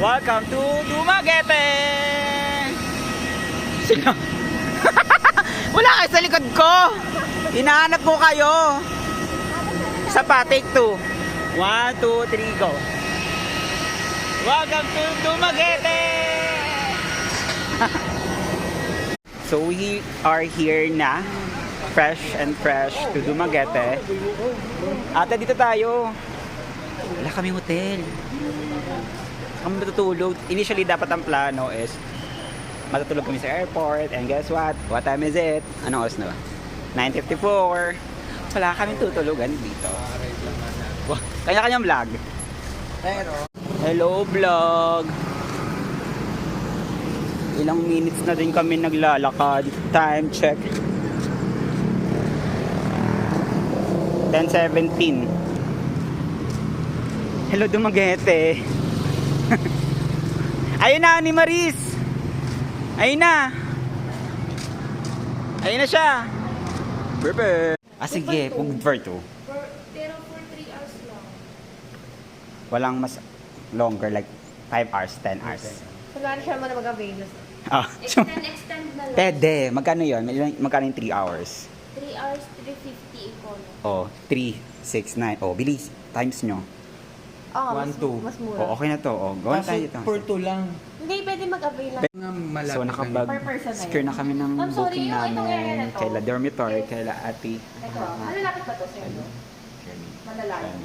Welcome to Dumaguete! Sino? Wala kayo sa likod ko! Hinahanap ko kayo! Sa pa, take 2. 1, 2, 3, go! Welcome to Dumaguete! So we are here na, fresh to Dumaguete. Ate, dito tayo. Wala kaming hotel. Kami matutulog. Initially, dapat ang plano is matutulog kami sa airport. And guess what? What time is it? Anong oras na ba? 9:54. Wala kaming tutulugan dito. Kanya-kanyang vlog. Hello vlog. Ilang minutes na din kami naglalakad. Time check. 10:17. Hello Dumaguete. Ayun na ni Maris. Ayun na. Ayun na siya. Perfect. Sige, for 2. Pero for 3 hours lang. Walang mas longer, like 5 hours, 10 hours. Kunwari siya mo na mag-avail. Ah, Extend na lang. pwede. Magkano yun? Magkano yung 3 hours? 3 hours, 350 econo. Oh, 3, 6, 9. Oh, bilis. Times nyo. Oh, 1, 2. mas mura. Oh, okay na to. Oh, gawin tayo dito. For 2 lang. Hindi, pwede mag-avail lang. Nga malapit So, lang. Per person na secure yun. na kami ng I'm sorry, booking yung itong area na namin. to. Kaila dormitory, kaila ate. Ito, malalapit ba to, sir? Malalapit.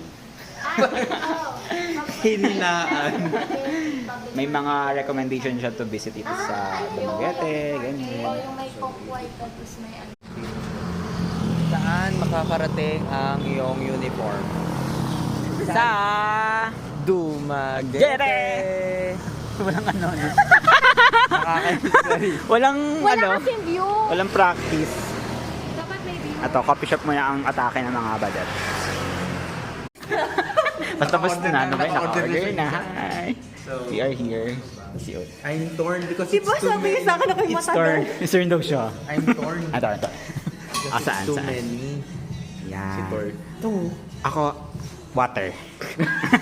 Hinlaan. May mga recommendation siya to visit ito sa Dumaguete, O ganyan. yung may coke white tapos may ano. Saan makakarating ang iyong uniform? Sa Dumaguete. Walang ano, no? Sorry. Walang Wala ano, kasing view. walang practice. Dapat may view. Ato, coffee shop muna ang atake ng mga badat. Basta tapos na, okay, naka-order na. Hi. We are here. Si Ut. I'm torn because Di ba it's too sabi many. sa akin na kayo It's turn. It's turn daw siya. I'm torn. Ito. Because Saan, it's too saan? many. Yan. Si Tor. Ako, water.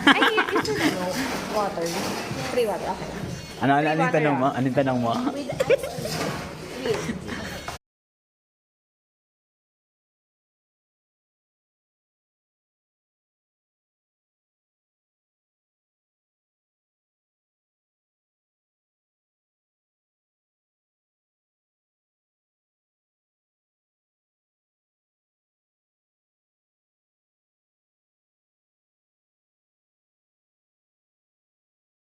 Ay, ito na no. Water. Free water, okay. Anong tanong mo? Anong tanong mo? With ice. With.